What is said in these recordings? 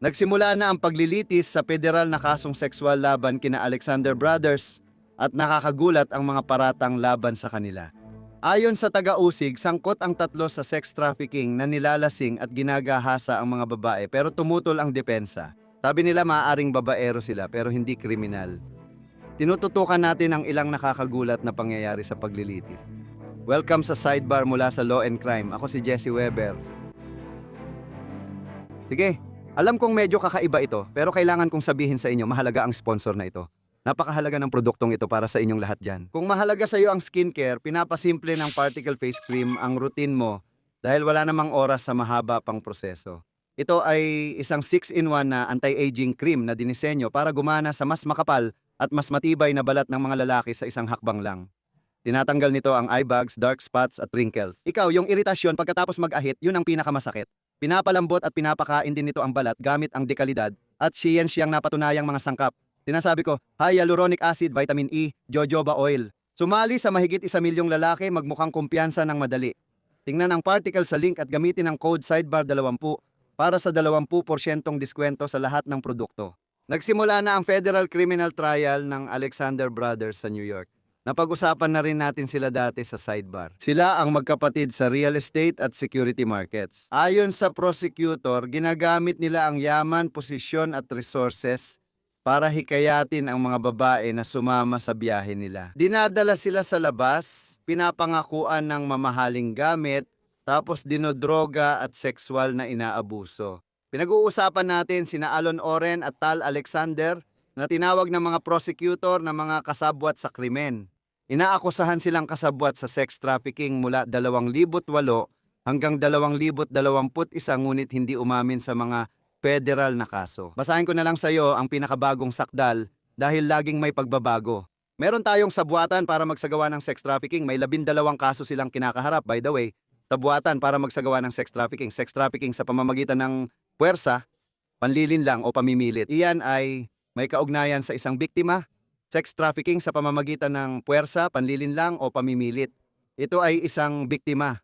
Nagsimula na ang paglilitis sa federal na kasong sexual laban kina Alexander Brothers at nakakagulat ang mga paratang laban sa kanila. Ayon sa taga-usig, sangkot ang tatlo sa sex trafficking na nilalasing at ginagahasa ang mga babae pero tumutol ang depensa. Sabi nila maaaring babaero sila pero hindi kriminal. Tinututukan natin ang ilang nakakagulat na pangyayari sa paglilitis. Welcome sa Sidebar mula sa Law and Crime. Ako si Jesse Weber. Sige, alam kong medyo kakaiba ito pero kailangan kong sabihin sa inyo mahalaga ang sponsor na ito. Napakahalaga ng produktong ito para sa inyong lahat dyan. Kung mahalaga sa iyo ang skincare, pinapasimple ng Particle Face Cream ang routine mo dahil wala namang oras sa mahaba pang proseso. Ito ay isang 6-in-1 na anti-aging cream na dinisenyo para gumana sa mas makapal at mas matibay na balat ng mga lalaki sa isang hakbang lang. Tinatanggal nito ang eye bags, dark spots at wrinkles. Ikaw, yung iritasyon pagkatapos mag-ahit, yun ang pinakamasakit. Pinapalambot at pinapakain din nito ang balat gamit ang dekalidad at siyang napatunayang mga sangkap. Sinasabi ko, hyaluronic acid, vitamin E, jojoba oil. Sumali sa mahigit 1 milyong lalaki magmukhang kumpiyansa ng madali. Tingnan ang particle sa link at gamitin ang code SIDEBAR20 para sa 20% diskwento sa lahat ng produkto. Nagsimula na ang federal criminal trial ng Alexander Brothers sa New York. Napag-usapan na rin natin sila dati sa Sidebar. Sila ang magkapatid sa real estate at security markets. Ayon sa prosecutor, ginagamit nila ang yaman, posisyon at resources para hikayatin ang mga babae na sumama sa biyahe nila. Dinadala sila sa labas, pinapangakuan ng mamahaling gamit, tapos dinodroga at sexual na inaabuso. Pinag-uusapan natin sina Alon Oren at Tal Alexander na tinawag ng mga prosecutor na mga kasabwat sa krimen. Inaakusahan silang kasabwat sa sex trafficking mula 2008 hanggang 2021 ngunit hindi umamin sa mga federal na kaso. Basahin ko na lang sa iyo ang pinakabagong sakdal dahil laging may pagbabago. Meron tayong sabuatan para magsagawa ng sex trafficking. May 12 kaso silang kinakaharap. By the way, sabuatan para magsagawa ng sex trafficking. Sex trafficking sa pamamagitan ng puwersa, panlilinlang o pamimilit. Iyan ay may kaugnayan sa isang biktima. Sex trafficking sa pamamagitan ng puwersa, panlilinlang o pamimilit. Ito ay isang biktima.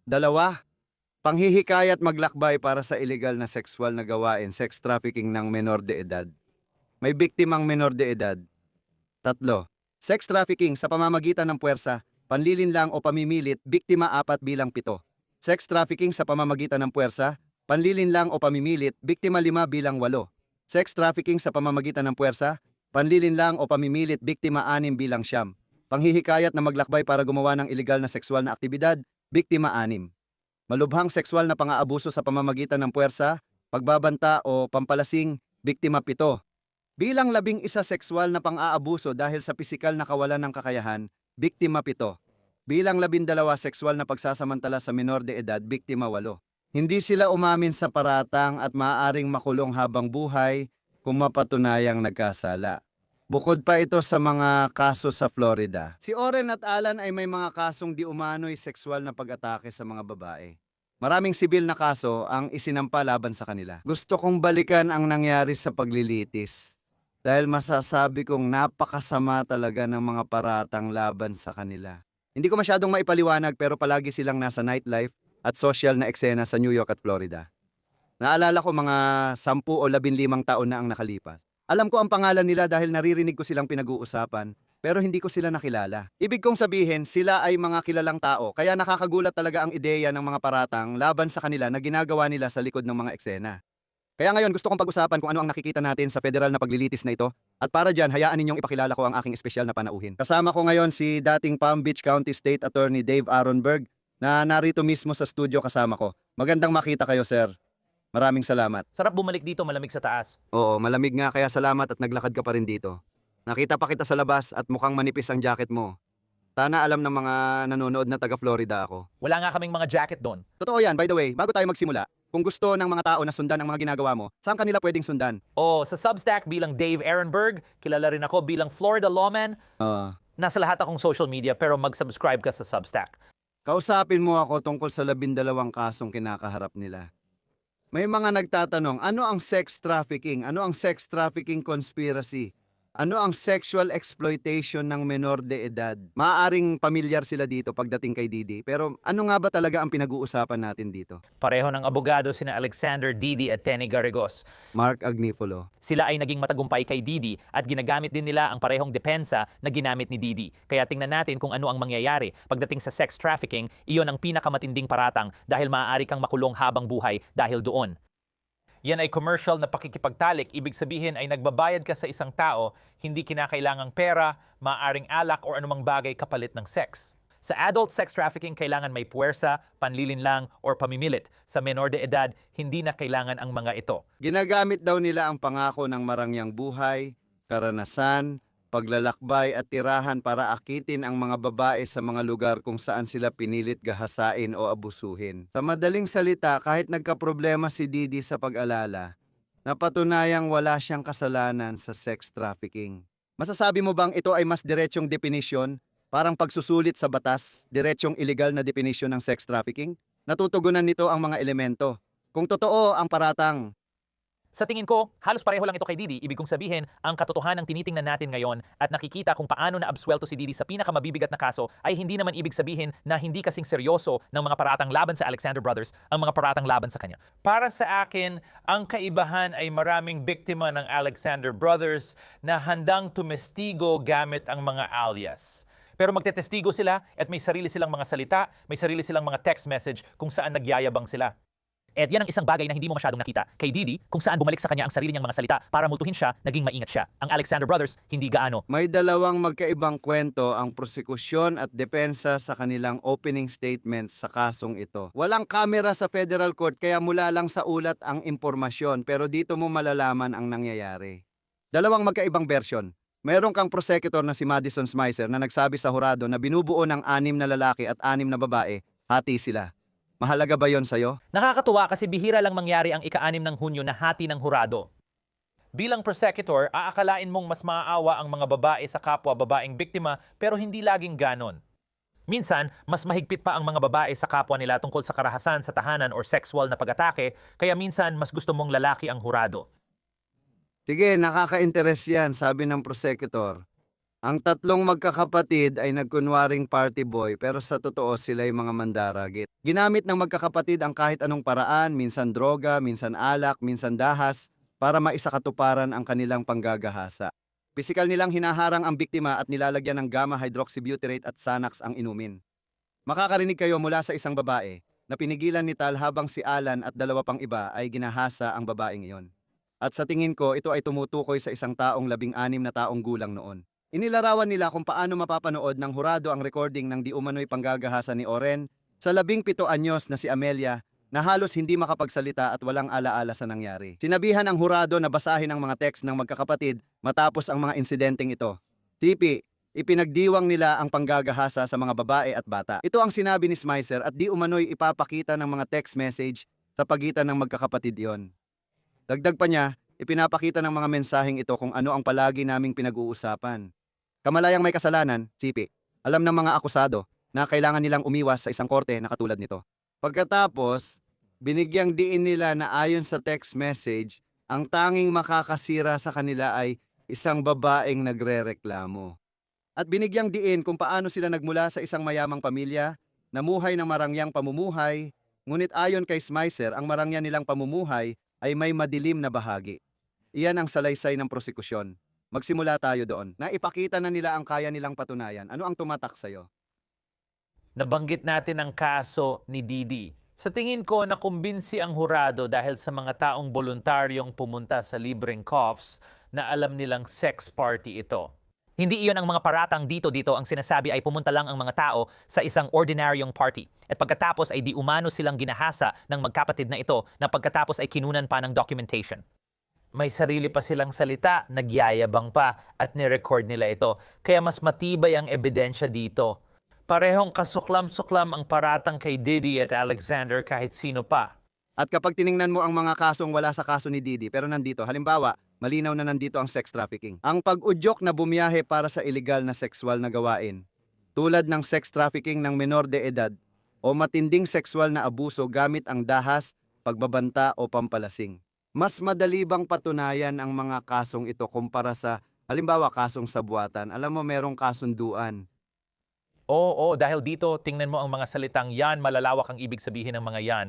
2, panghihikayat maglakbay para sa illegal na sexual na gawain, sex trafficking ng menor de edad. May biktimang menor de edad. 3, sex trafficking sa pamamagitan ng puwersa, panlilinlang o pamimilit, biktima 4 bilang 7. Sex trafficking sa pamamagitan ng puwersa, panlilinlang o pamimilit, biktima 5 bilang 8. Sex trafficking sa pamamagitan ng puwersa, panlilinlang o pamimilit, biktima 6 bilang 9. Panghihikayat na maglakbay para gumawa ng illegal na sexual na aktibidad, biktima 6. Malubhang sexual na pang-aabuso sa pamamagitan ng puwersa, pagbabanta o pampalasing, biktima 7. Bilang 11 sexual na pang-aabuso dahil sa pisikal na kawalan ng kakayahan, biktima 7. Bilang 12 sexual na pagsasamantala sa menor de edad, biktima 8. Hindi sila umamin sa paratang at maaaring makulong habang buhay kung mapatunayang nagkasala. Bukod pa ito sa mga kaso sa Florida. Si Oren at Alan ay may mga kasong di umano'y sexual na pag-atake sa mga babae. Maraming sibil na kaso ang isinampa laban sa kanila. Gusto kong balikan ang nangyari sa paglilitis dahil masasabi kong napakasama talaga ng mga paratang laban sa kanila. Hindi ko masyadong maipaliwanag pero palagi silang nasa nightlife at social na eksena sa New York at Florida. Naalala ko mga 10 o 15 taon na ang nakalipas. Alam ko ang pangalan nila dahil naririnig ko silang pinag-uusapan, pero hindi ko sila nakilala. Ibig kong sabihin, sila ay mga kilalang tao, kaya nakakagulat talaga ang ideya ng mga paratang laban sa kanila na ginagawa nila sa likod ng mga eksena. Kaya ngayon gusto kong pag-usapan kung ano ang nakikita natin sa federal na paglilitis na ito, at para dyan, hayaan ninyong ipakilala ko ang aking espesyal na panauhin. Kasama ko ngayon si dating Palm Beach County State Attorney Dave Aronberg na narito mismo sa studio kasama ko. Magandang makita kayo, sir. Maraming salamat. Sarap bumalik dito, malamig sa taas. Oo, malamig nga kaya salamat at naglakad ka pa rin dito. Nakita pa kita sa labas at mukhang manipis ang jacket mo. Sana alam ng mga nanonood na taga Florida ako. Wala nga kaming mga jacket doon. Totoo yan, by the way, bago tayo magsimula, kung gusto ng mga tao na sundan ang mga ginagawa mo, saan kanila pwedeng sundan? Sa Substack bilang Dave Aronberg, kilala rin ako bilang Florida Lawman. Nasa lahat akong social media pero mag-subscribe ka sa Substack. Kausapin mo ako tungkol sa 12 kasong kinakaharap nila. May mga nagtatanong, ano ang sex trafficking? Ano ang sex trafficking conspiracy? Ano ang sexual exploitation ng menor de edad? Maaaring pamilyar sila dito pagdating kay Didi, pero ano nga ba talaga ang pinag-uusapan natin dito? Pareho ng abogado sina Alexander Didi at Tenny Garrigos. Mark Agnifolo. Sila ay naging matagumpay kay Didi at ginagamit din nila ang parehong depensa na ginamit ni Didi. Kaya tingnan natin kung ano ang mangyayari. Pagdating sa sex trafficking, iyon ang pinakamatinding paratang dahil maaari kang makulong habang buhay dahil doon. Yan ay commercial na pakikipagtalik. Ibig sabihin ay nagbabayad ka sa isang tao, hindi kinakailangang pera, maaaring alak o anumang bagay kapalit ng sex. Sa adult sex trafficking, kailangan may puwersa, panlilinlang, or pamimilit. Sa menor de edad, hindi na kailangan ang mga ito. Ginagamit daw nila ang pangako ng marangyang buhay, karanasan, paglalakbay at tirahan para akitin ang mga babae sa mga lugar kung saan sila pinilit gahasain o abusuhin. Sa madaling salita, kahit nagkaproblema si Didi sa pag-alala, napatunayang wala siyang kasalanan sa sex trafficking. Masasabi mo bang ito ay mas diretsyong definisyon, parang pagsusulit sa batas, diretsyong illegal na definisyon ng sex trafficking? Natutugunan nito ang mga elemento. Kung totoo ang paratang, Sa tingin ko, halos pareho lang ito kay Didi. Ibig kong sabihin, ang katotohanan tinitingnan natin ngayon at nakikita kung paano naabsuelto si Didi sa pinakamabibigat na kaso ay hindi naman ibig sabihin na hindi kasing seryoso ng mga paratang laban sa Alexander Brothers ang mga paratang laban sa kanya. Para sa akin, ang kaibahan ay maraming biktima ng Alexander Brothers na handang tumestigo gamit ang mga alias. Pero magtetestigo sila at may sarili silang mga salita, may sarili silang mga text message kung saan nagyayabang sila. At yan ang isang bagay na hindi mo masyadong nakita kay Didi kung saan bumalik sa kanya ang sarili niyang mga salita para multuhin siya, naging maingat siya. Ang Alexander Brothers, hindi gaano. may dalawang magkaibang kwento ang prosekusyon at depensa sa kanilang opening statements sa kasong ito. Walang kamera sa federal court kaya mula lang sa ulat ang impormasyon pero dito mo malalaman ang nangyayari. Dalawang magkaibang version. Meron kang prosecutor na si Madison Smicer na nagsabi sa hurado na binubuo ng 6 na lalaki at 6 na babae, hati sila. Mahalaga ba yon sa'yo? Nakakatuwa kasi bihira lang mangyari ang ika-6 ng Hunyo na hati ng hurado. Bilang prosecutor, aakalain mong mas maaawa ang mga babae sa kapwa babaeng biktima pero hindi laging ganon. Minsan, mas mahigpit pa ang mga babae sa kapwa nila tungkol sa karahasan sa tahanan or sexual na pag-atake, kaya minsan mas gusto mong lalaki ang hurado. Sige, nakaka-interest yan, sabi ng prosecutor. Ang tatlong magkakapatid ay nagkunwaring party boy pero sa totoo sila'y mga mandaragit. Ginamit ng magkakapatid ang kahit anong paraan, minsan droga, minsan alak, minsan dahas, para maisakatuparan ang kanilang panggagahasa. Pisikal nilang hinaharang ang biktima at nilalagyan ng gamma hydroxybutyrate at Xanax ang inumin. Makakarinig kayo mula sa isang babae na pinigilan ni Tal habang si Alan at 2 pang iba ay ginahasa ang babaeng iyon. At sa tingin ko, ito ay tumutukoy sa isang taong 16 na taong gulang noon. Inilarawan nila kung paano mapapanood ng hurado ang recording ng di umano'y panggagahasa ni Oren sa 17 anyos na si Amelia na halos hindi makapagsalita at walang alaala sa nangyari. Sinabihan ang hurado na basahin ang mga text ng magkakapatid matapos ang mga insidenteng ito. Tipi, ipinagdiwang nila ang panggagahasa sa mga babae at bata. Ito ang sinabi ni Smicer at di umano'y ipapakita ng mga text message sa pagitan ng magkakapatid iyon. Dagdag pa niya, ipinapakita ng mga mensaheng ito kung ano ang palagi naming pinag-uusapan. Kamalayang may kasalanan, sipi. Alam ng mga akusado na kailangan nilang umiwas sa isang korte na katulad nito. Pagkatapos, binigyang diin nila na ayon sa text message, ang tanging makakasira sa kanila ay isang babaeng nagrereklamo. At binigyang diin kung paano sila nagmula sa isang mayamang pamilya, namuhay ng marangyang pamumuhay, ngunit ayon kay Smicer, ang marangya nilang pamumuhay ay may madilim na bahagi. Iyan ang salaysay ng prosekusyon. Magsimula tayo doon. Naipakita na nila ang kaya nilang patunayan. Ano ang tumatak sa'yo? Nabanggit natin ang kaso ni Didi. Sa tingin ko, nakumbinsi ang hurado dahil sa mga taong voluntaryong pumunta sa libreng coughs na alam nilang sex party ito. Hindi iyon ang mga paratang dito ang sinasabi ay pumunta lang ang mga tao sa isang ordinaryong party. At pagkatapos ay di umano silang ginahasa ng magkapatid na ito na pagkatapos ay kinunan pa ng documentation. May sarili pa silang salita, nagyayabang pa at nirecord nila ito. Kaya mas matibay ang ebidensya dito. Parehong kasuklam-suklam ang paratang kay Didi at Alexander kahit sino pa. At kapag tiningnan mo ang mga kasong wala sa kaso ni Didi pero nandito, halimbawa, malinaw na nandito ang sex trafficking. Ang pag-udyok na bumiyahe para sa illegal na sexual na gawain, tulad ng sex trafficking ng menor de edad o matinding sexual na abuso gamit ang dahas, pagbabanta o pampalasing. Mas madali bang patunayan ang mga kasong ito kumpara sa Halimbawa, kasong sabuatan. Alam mo, merong kasunduan. Oo, dahil dito, tingnan mo ang mga salitang yan, malalawak ang ibig sabihin ng mga yan.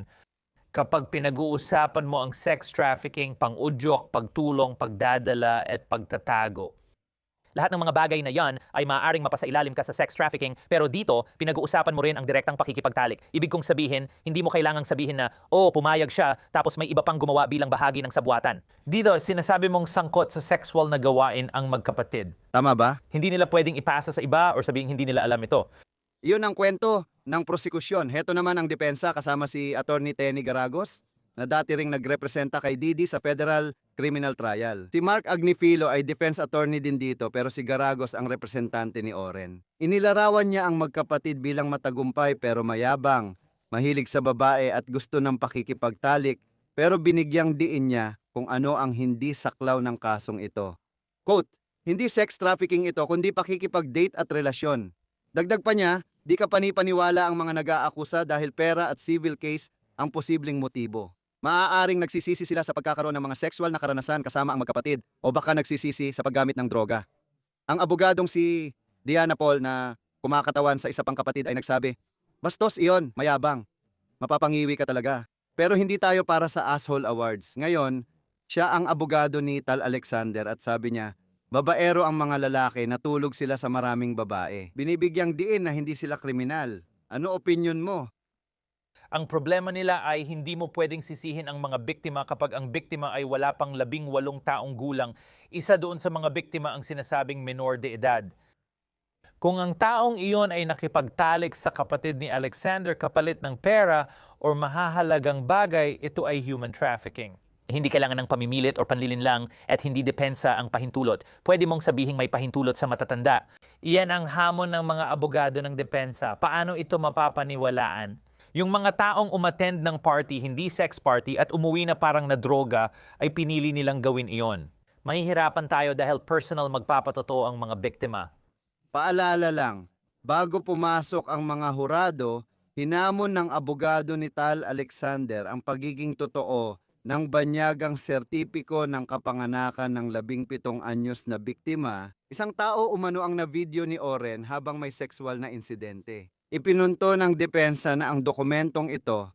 Kapag pinag-uusapan mo ang sex trafficking, pang-udyok, pagtulong, pagdadala, at pagtatago. Lahat ng mga bagay na yan ay maaaring mapasailalim ka sa sex trafficking, pero dito, pinag-uusapan mo rin ang direktang pakikipagtalik. Ibig kong sabihin, hindi mo kailangang sabihin na, oh, pumayag siya, tapos may iba pang gumawa bilang bahagi ng sabuatan. Dito, sinasabi mong sangkot sa sexual na gawain ang magkapatid. Tama ba? Hindi nila pwedeng ipasa sa iba or sabihin hindi nila alam ito. Iyon ang kwento ng prosekusyon. Heto naman ang depensa kasama si Attorney Tenny Garagos na dati ring nagrepresenta kay Didi sa Federal Criminal Trial. Si Mark Agnifilo ay defense attorney din dito pero si Garagos ang representante ni Oren. Inilarawan niya ang magkapatid bilang matagumpay pero mayabang, mahilig sa babae at gusto ng pakikipagtalik pero binigyang diin niya kung ano ang hindi saklaw ng kasong ito. Quote, hindi sex trafficking ito kundi pakikipag-date at relasyon. Dagdag pa niya, di ka panipaniwala ang mga nag-aakusa dahil pera at civil case ang posibleng motibo. Maaaring nagsisisi sila sa pagkakaroon ng mga sexual na karanasan kasama ang magkapatid o baka nagsisisi sa paggamit ng droga. Ang abogadong si Diana Paul na kumakatawan sa isa pang kapatid ay nagsabi, bastos iyon, mayabang. Mapapangiwi ka talaga. Pero hindi tayo para sa asshole awards. Ngayon, siya ang abogado ni Tal Alexander at sabi niya, babaero ang mga lalaki na tulog sila sa maraming babae. Binibigyang diin na hindi sila kriminal. Ano opinion mo? Ang problema nila ay hindi mo pwedeng sisihin ang mga biktima kapag ang biktima ay wala pang 18 taong gulang. Isa doon sa mga biktima ang sinasabing menor de edad. Kung ang taong iyon ay nakipagtalik sa kapatid ni Alexander kapalit ng pera o mahahalagang bagay, ito ay human trafficking. Hindi kailangan ng pamimilit o panlilinlang at hindi depensa ang pahintulot. Pwede mong sabihing may pahintulot sa matatanda. Iyan ang hamon ng mga abogado ng depensa. Paano ito mapapaniwalaan? Yung mga taong umattend ng party, hindi sex party, at umuwi na parang na droga, ay pinili nilang gawin iyon. Mahihirapan tayo dahil personal magpapatotoo ang mga biktima. Paalala lang, bago pumasok ang mga hurado, hinamon ng abogado ni Tal Alexander ang pagiging totoo ng banyagang sertipiko ng kapanganakan ng 17 anyos na biktima. Isang tao umano ang na-video ni Oren habang may sexual na insidente. Ipinunto ng depensa na ang dokumentong ito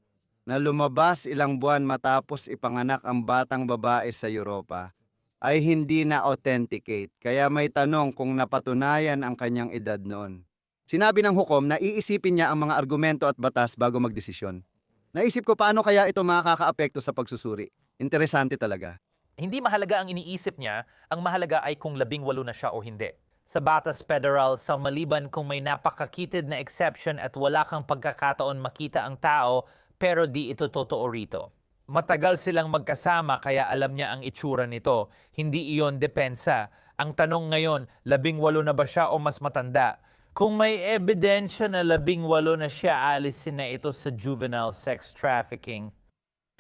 na lumabas ilang buwan matapos ipanganak ang batang babae sa Europa ay hindi na authenticate. Kaya may tanong kung napatunayan ang kanyang edad noon. Sinabi ng hukom na iisipin niya ang mga argumento at batas bago magdesisyon. Naisip ko paano kaya ito makakaapekto sa pagsusuri. Interesante talaga. Hindi mahalaga ang iniisip niya, ang mahalaga ay kung 18 na siya o hindi. Sa batas federal, sa maliban kung may napakakitid na exception at wala kang pagkakataon makita ang tao, pero di ito totoo rito. Matagal silang magkasama kaya alam niya ang itsura nito. Hindi iyon depensa. Ang tanong ngayon, 18 na ba siya o mas matanda? Kung may ebidensya na 18 na siya, alisin na ito sa juvenile sex trafficking.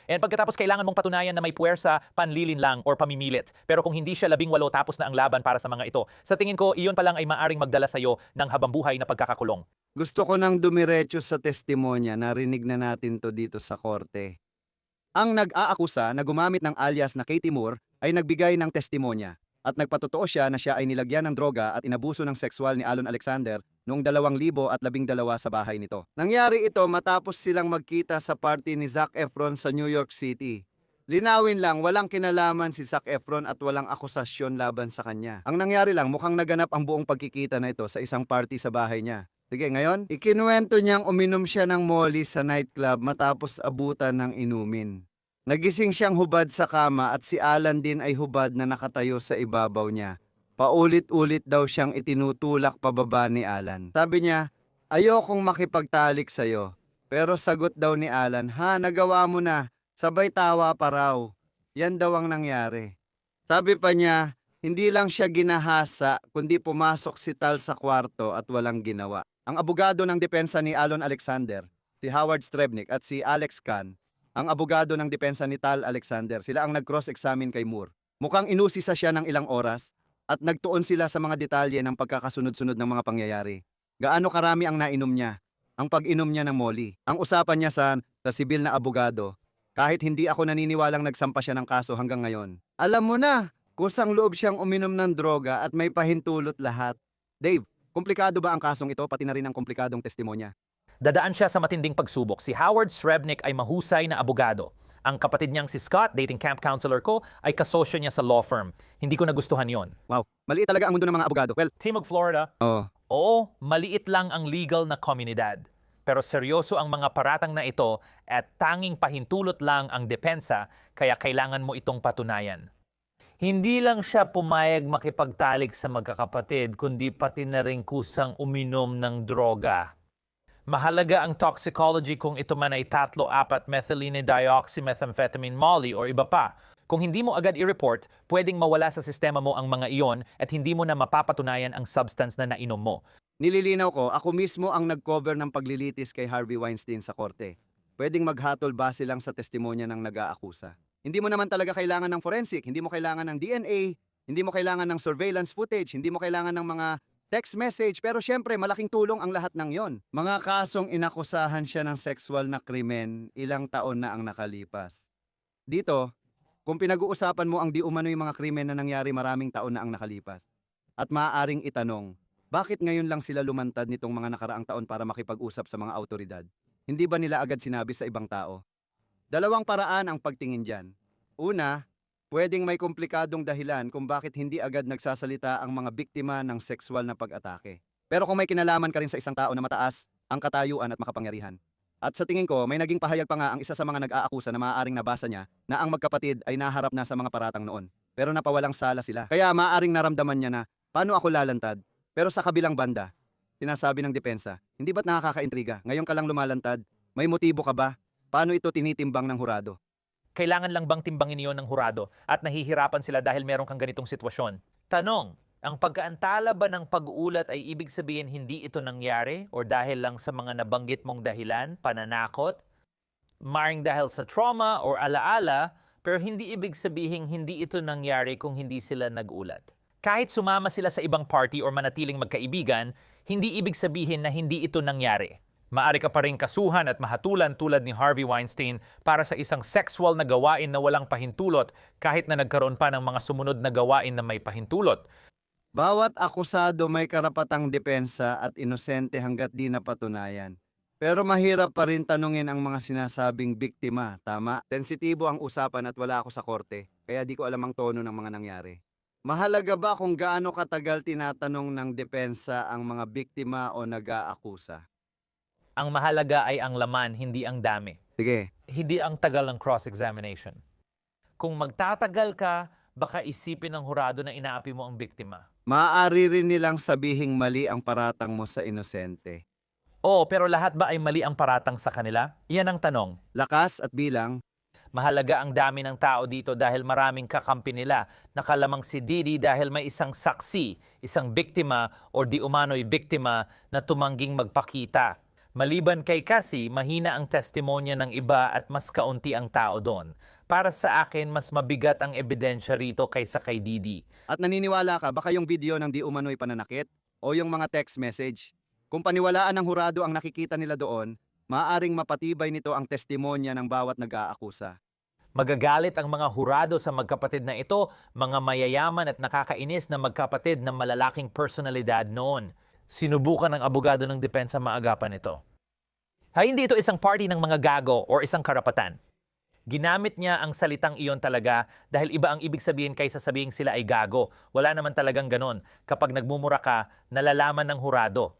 And pagkatapos kailangan mong patunayan na may puwersa, panlilinlang, or pamimilit. Pero kung hindi siya 18 tapos na ang laban para sa mga ito, sa tingin ko, iyon pa lang ay maaring magdala sa'yo ng habambuhay na pagkakakulong. Gusto ko nang dumiretso sa testimonya, narinig na natin to dito sa korte. Ang nag-aakusa na gumamit ng alias na Katie Moore ay nagbigay ng testimonya at nagpatotoo siya na siya ay nilagyan ng droga at inabuso ng sexual ni Alon Alexander noong 2012 sa bahay nito. Nangyari ito matapos silang magkita sa party ni Zac Efron sa New York City. Linawin lang, walang kinalaman si Zac Efron at walang akusasyon laban sa kanya. Ang nangyari lang, mukhang naganap ang buong pagkikita na ito sa isang party sa bahay niya. Sige, ngayon, ikinuwento niyang uminom siya ng molly sa nightclub matapos abutan ng inumin. Nagising siyang hubad sa kama at si Alan din ay hubad na nakatayo sa ibabaw niya. Paulit-ulit daw siyang itinutulak pababa ni Alan. Sabi niya, ayokong makipagtalik sa'yo. Pero sagot daw ni Alan, ha, nagawa mo na. Sabay tawa pa raw. Yan daw ang nangyari. Sabi pa niya, hindi lang siya ginahasa, kundi pumasok si Tal sa kwarto at walang ginawa. Ang abogado ng depensa ni Alon Alexander, si Howard Strebnick at si Alex Kahn, ang abogado ng depensa ni Tal Alexander, sila ang nag-cross-examine kay Moore. Mukhang inusisa siya ng ilang oras at nagtuon sila sa mga detalye ng pagkakasunod-sunod ng mga pangyayari. Gaano karami ang nainom niya, ang pag-inom niya ng molly. Ang usapan niya sa sibil na abogado, kahit hindi ako naniniwalang nagsampa siya ng kaso hanggang ngayon. Alam mo na, Kusang loob siyang uminom ng droga at may pahintulot lahat. Dave, komplikado ba ang kasong ito pati na rin ang komplikadong testimonya? Dadaan siya sa matinding pagsubok. Si Howard Srebnick ay mahusay na abogado. Ang kapatid niyang si Scott, dating camp counselor ko, ay kasosyo niya sa law firm. Hindi ko nagustuhan yon. Wow, maliit talaga ang mundo ng mga abogado. Well, Timog, Florida. oh, Oo, maliit lang ang legal na komunidad. Pero seryoso ang mga paratang na ito at tanging pahintulot lang ang depensa kaya kailangan mo itong patunayan. Hindi lang siya pumayag makipagtalik sa magkakapatid kundi pati na rin kusang uminom ng droga. Mahalaga ang toxicology kung ito man ay 3-4 methylene dioxymethamphetamine molly o iba pa. Kung hindi mo agad i-report, pwedeng mawala sa sistema mo ang mga iyon at hindi mo na mapapatunayan ang substance na nainom mo. nililinaw ko, ako mismo ang nag-cover ng paglilitis kay Harvey Weinstein sa korte. Pwedeng maghatol base lang sa testimonya ng nag-aakusa. Hindi mo naman talaga kailangan ng forensic, hindi mo kailangan ng DNA, hindi mo kailangan ng surveillance footage, hindi mo kailangan ng mga text message, pero syempre malaking tulong ang lahat ng yon. Mga kasong inakusahan siya ng sexual na krimen, ilang taon na ang nakalipas. Dito, kung pinag-uusapan mo ang di umano'y mga krimen na nangyari maraming taon na ang nakalipas. At maaaring itanong, bakit ngayon lang sila lumantad nitong mga nakaraang taon para makipag-usap sa mga autoridad? Hindi ba nila agad sinabi sa ibang tao? Dalawang paraan ang pagtingin dyan. Una, pwedeng may komplikadong dahilan kung bakit hindi agad nagsasalita ang mga biktima ng sexual na pag-atake. Pero kung may kinalaman ka rin sa isang tao na mataas ang katayuan at makapangyarihan. At sa tingin ko, may naging pahayag pa nga ang isa sa mga nag-aakusa na maaaring nabasa niya na ang magkapatid ay naharap na sa mga paratang noon. Pero napawalang sala sila. Kaya maaaring naramdaman niya na, paano ako lalantad? Pero sa kabilang banda, sinasabi ng depensa, hindi ba't nakakaintriga? Ngayon ka lang lumalantad? May motibo ka ba? Paano ito tinitimbang ng hurado? Kailangan lang bang timbangin iyon ng hurado at nahihirapan sila dahil meron kang ganitong sitwasyon? Tanong, ang pagkaantala ba ng pag-uulat ay ibig sabihin hindi ito nangyari o dahil lang sa mga nabanggit mong dahilan, pananakot? Maring dahil sa trauma o alaala, pero hindi ibig sabihin hindi ito nangyari kung hindi sila nag-ulat. Kahit sumama sila sa ibang party o manatiling magkaibigan, hindi ibig sabihin na hindi ito nangyari. Maari ka pa rin kasuhan at mahatulan tulad ni Harvey Weinstein para sa isang sexual na gawain na walang pahintulot kahit na nagkaroon pa ng mga sumunod na gawain na may pahintulot. Bawat akusado may karapatang depensa at inosente hanggat di napatunayan. Pero mahirap pa rin tanungin ang mga sinasabing biktima, tama? Sensitibo ang usapan at wala ako sa korte, kaya di ko alam ang tono ng mga nangyari. Mahalaga ba kung gaano katagal tinatanong ng depensa ang mga biktima o nag-aakusa? Ang mahalaga ay ang laman, hindi ang dami. Sige, Hindi ang tagal ng cross-examination. Kung magtatagal ka, baka isipin ng hurado na inaapi mo ang biktima. maaari rin nilang sabihing mali ang paratang mo sa inosente. Oo, pero lahat ba ay mali ang paratang sa kanila? Iyan ang tanong. Lakas at bilang, Mahalaga ang dami ng tao dito dahil maraming kakampi nila. Nakalamang si Didi dahil may isang saksi, isang biktima o di umano'y biktima na tumangging magpakita. Maliban kay Cassie, mahina ang testimonya ng iba at mas kaunti ang tao doon. Para sa akin, mas mabigat ang ebidensya rito kaysa kay Didi. at naniniwala ka baka yung video ng di umano'y pananakit o yung mga text message. Kung paniwalaan ng hurado ang nakikita nila doon, maaaring mapatibay nito ang testimonya ng bawat nag-aakusa. Magagalit ang mga hurado sa magkapatid na ito, mga mayayaman at nakakainis na magkapatid na malalaking personalidad noon. Sinubukan ng abogado ng depensa maagapan ito. Hindi ito isang party ng mga gago o isang karapatan. Ginamit niya ang salitang iyon talaga dahil iba ang ibig sabihin kaysa sabihing sila ay gago. Wala naman talagang ganon. Kapag nagmumura ka, nalalaman ng hurado.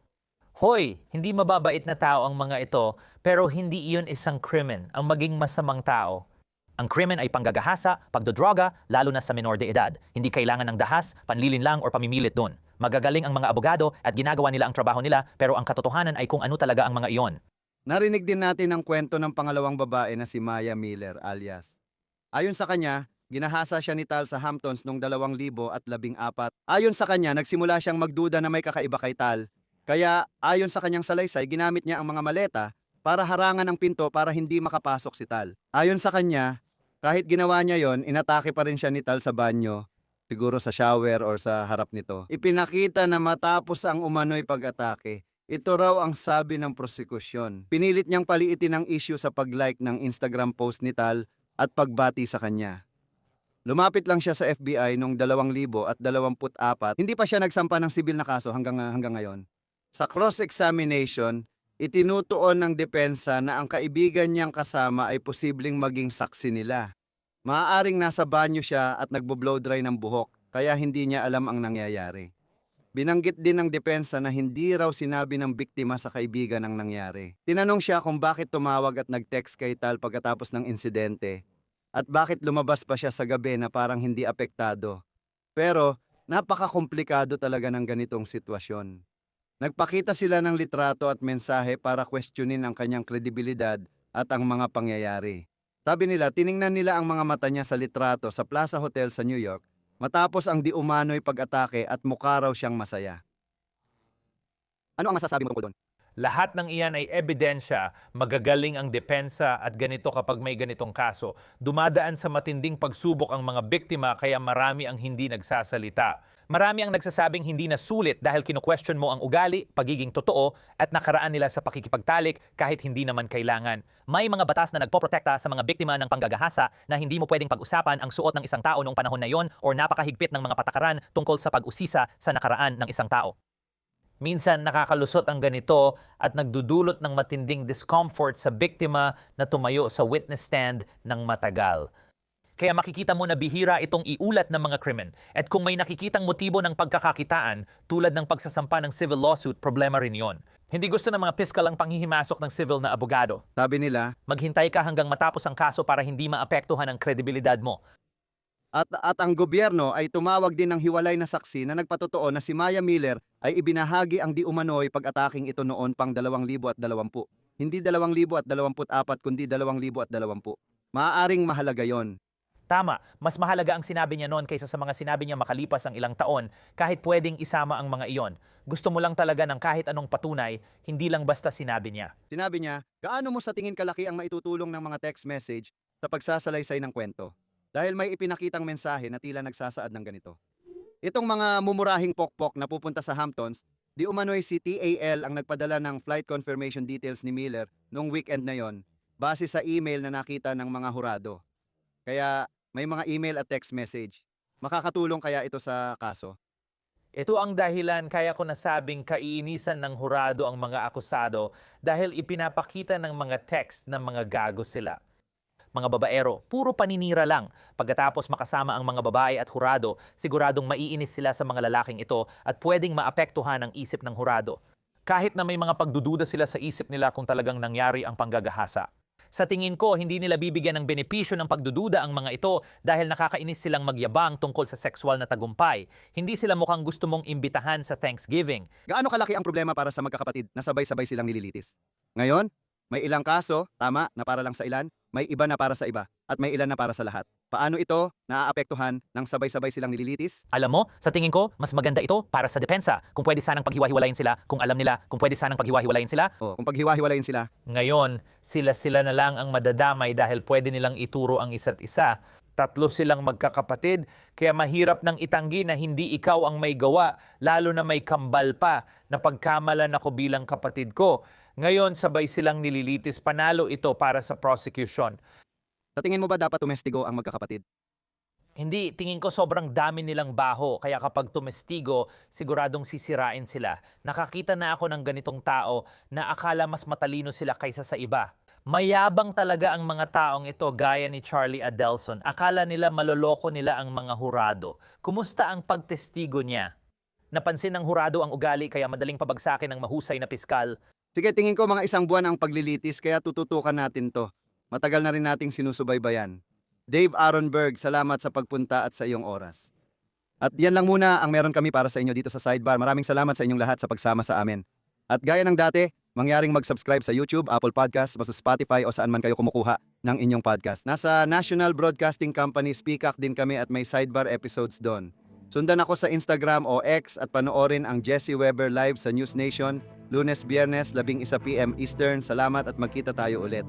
Hoy, hindi mababait na tao ang mga ito, pero hindi iyon isang krimen, ang maging masamang tao. Ang krimen ay panggagahasa, pagdodroga, lalo na sa menor de edad. Hindi kailangan ng dahas, panlilinlang o pamimilit doon. Magagaling ang mga abogado at ginagawa nila ang trabaho nila, pero ang katotohanan ay kung ano talaga ang mga iyon. Narinig din natin ang kwento ng pangalawang babae na si Maya Miller alias. Ayon sa kanya, ginahasa siya ni Tal sa Hamptons noong 2014. Ayon sa kanya, nagsimula siyang magduda na may kakaiba kay Tal. Kaya ayon sa kanyang salaysay, ginamit niya ang mga maleta para harangan ang pinto para hindi makapasok si Tal. Ayon sa kanya, kahit ginawa niya yon, inatake pa rin siya ni Tal sa banyo, siguro sa shower or sa harap nito. Ipinakita na matapos ang umano'y pag-atake. Ito raw ang sabi ng prosekusyon. Pinilit niyang paliitin ang issue sa pag-like ng Instagram post ni Tal at pagbati sa kanya. Lumapit lang siya sa FBI noong 2024. Hindi pa siya nagsampa ng sibil na kaso hanggang ngayon. Sa cross-examination, itinutuon ng depensa na ang kaibigan niyang kasama ay posibleng maging saksi nila. Maaaring nasa banyo siya at nagbo-blow dry ng buhok, kaya hindi niya alam ang nangyayari. Binanggit din ng depensa na hindi raw sinabi ng biktima sa kaibigan ang nangyari. Tinanong siya kung bakit tumawag at nag-text kay Tal pagkatapos ng insidente at bakit lumabas pa siya sa gabi na parang hindi apektado. Pero napaka-komplikado talaga ng ganitong sitwasyon. Nagpakita sila ng litrato at mensahe para questionin ang kanyang kredibilidad at ang mga pangyayari. Sabi nila, tiningnan nila ang mga mata niya sa litrato sa Plaza Hotel sa New York matapos ang di umano'y pag-atake at mukha raw siyang masaya. Ano ang masasabi mo tungkol doon? Lahat ng iyan ay ebidensya, magagaling ang depensa at ganito kapag may ganitong kaso. Dumadaan sa matinding pagsubok ang mga biktima kaya marami ang hindi nagsasalita. Marami ang nagsasabing hindi na sulit dahil kinu-question mo ang ugali, pagiging totoo at nakaraan nila sa pakikipagtalik kahit hindi naman kailangan. May mga batas na nagpoprotekta sa mga biktima ng panggagahasa na hindi mo pwedeng pag-usapan ang suot ng isang tao noong panahon na yon o napakahigpit ng mga patakaran tungkol sa pag-usisa sa nakaraan ng isang tao. Minsan nakakalusot ang ganito at nagdudulot ng matinding discomfort sa biktima na tumayo sa witness stand ng matagal. Kaya makikita mo na bihira itong iulat ng mga krimen. At kung may nakikitang motibo ng pagkakakitaan tulad ng pagsasampa ng civil lawsuit, problema rin yon. Hindi gusto ng mga piskal ang panghihimasok ng civil na abogado. Sabi nila, Maghintay ka hanggang matapos ang kaso para hindi maapektuhan ang kredibilidad mo. at ang gobyerno ay tumawag din ng hiwalay na saksi na nagpatotoo na si Maya Miller ay ibinahagi ang di umano'y pag-ataking ito noon pang 2020. Hindi 2024 kundi 2020. Maaaring mahalaga yon. Tama, mas mahalaga ang sinabi niya noon kaysa sa mga sinabi niya makalipas ang ilang taon kahit pwedeng isama ang mga iyon. Gusto mo lang talaga ng kahit anong patunay, hindi lang basta sinabi niya. Sinabi niya, gaano mo sa tingin kalaki ang maitutulong ng mga text message sa pagsasalaysay ng kwento? Dahil may ipinakitang mensahe na tila nagsasaad ng ganito. Itong mga mumurahing pokpok na pupunta sa Hamptons, di umano'y si TAL ang nagpadala ng flight confirmation details ni Miller noong weekend na yon, base sa email na nakita ng mga hurado. Kaya may mga email at text message. Makakatulong kaya ito sa kaso? Ito ang dahilan kaya ko nasabing kaiinisan ng hurado ang mga akusado dahil ipinapakita ng mga text na mga gago sila. Mga babaero, puro paninira lang. Pagkatapos makasama ang mga babae at hurado, siguradong maiinis sila sa mga lalaking ito at pwedeng maapektuhan ang isip ng hurado. Kahit na may mga pagdududa sila sa isip nila kung talagang nangyari ang panggagahasa. Sa tingin ko, hindi nila bibigyan ng benepisyo ng pagdududa ang mga ito dahil nakakainis silang magyabang tungkol sa sexual na tagumpay. Hindi sila mukhang gusto mong imbitahan sa Thanksgiving. Gaano kalaki ang problema para sa magkakapatid na sabay-sabay silang nililitis? Ngayon, may ilang kaso, tama, na para lang sa ilan, may iba na para sa iba, at may ilan na para sa lahat. Paano ito naaapektuhan ng sabay-sabay silang nililitis? Alam mo, sa tingin ko, mas maganda ito para sa depensa. Kung pwede sanang paghiwa-hiwalayin sila, kung alam nila kung pwede sanang paghiwa-hiwalayin sila. O, kung paghiwa-hiwalayin sila, Ngayon, sila-sila na lang ang madadamay dahil pwede nilang ituro ang isa't isa. Tatlo silang magkakapatid, kaya mahirap nang itanggi na hindi ikaw ang may gawa, lalo na may kambal pa na pagkamalan ako bilang kapatid ko. Ngayon, sabay silang nililitis, panalo ito para sa prosecution. sa tingin mo ba dapat tumestigo ang magkakapatid? Hindi, tingin ko sobrang dami nilang baho, kaya kapag tumestigo, siguradong sisirain sila. Nakakita na ako ng ganitong tao na akala mas matalino sila kaysa sa iba. Mayabang talaga ang mga taong ito gaya ni Charlie Adelson. Akala nila maloloko nila ang mga hurado. Kumusta ang pagtestigo niya? Napansin ng hurado ang ugali kaya madaling pabagsakin ng mahusay na piskal. Sige, tingin ko mga 1 buwan ang paglilitis kaya tututukan natin to. Matagal na rin nating sinusubaybayan. Dave Aronberg, salamat sa pagpunta at sa iyong oras. At yan lang muna ang meron kami para sa inyo dito sa Sidebar. Maraming salamat sa inyong lahat sa pagsama sa amin. At gaya ng dati, mangyaring mag-subscribe sa YouTube, Apple Podcasts, basta Spotify o saan man kayo kumukuha ng inyong podcast. Nasa National Broadcasting Company, Speakak din kami at may Sidebar episodes doon. Sundan ako sa Instagram o X at panoorin ang Jesse Weber live sa News Nation, Lunes, Biyernes, 11 PM Eastern. Salamat at magkita tayo ulit.